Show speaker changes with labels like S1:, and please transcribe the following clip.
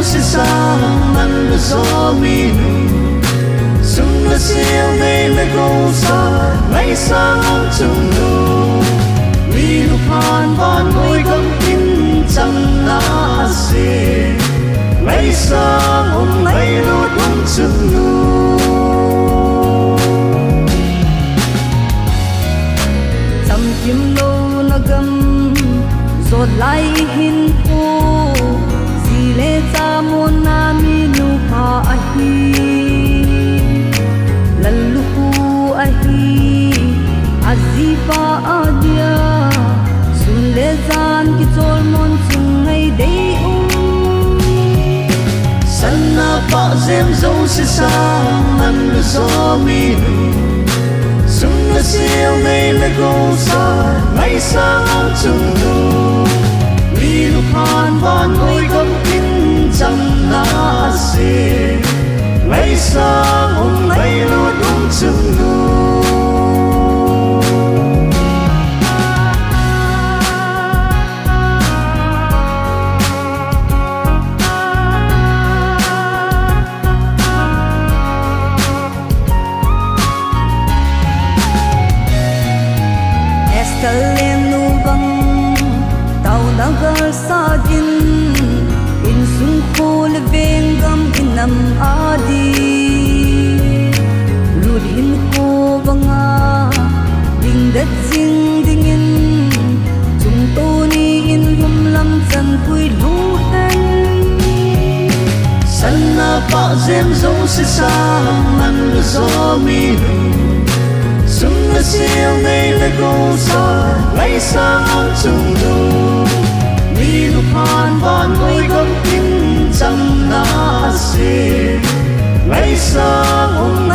S1: sẽ xa ngăn được gió mi nụ sung là siêu đây là câu xa ngày sang ông Chunnu mi nụ phan van ngồi gấm kín chẳng na xê ngày sang ông ngày lút ông Chunnu
S2: chăm kim lâu na gam giọt lại hin cô gì lệ cha muôn na mi nụ pa ahi lalu ahi azipa adia sun le zan ki chol mon chung ngày day
S1: sana pa zem zo se sa man lu so mi nu sung la siêu nay la go sa ngày sang ông Chunnu mi lu phan van ngồi gấm kín chẳng na xê ngày sang ông ngày luôn ông Chunnu
S2: Kalenu bang tau nagar sa din in sung khol veng gam inam adi ludin ko banga ding dat jing dingin chung to ni in lum lam chan pui lu hen
S1: sana pa zem zo se sa man lu so mi nu sung la siêu nay la go sa ngày sang ông Chunnu mi lu phan van ngồi gấm kín chẳng na xê ngày sang ông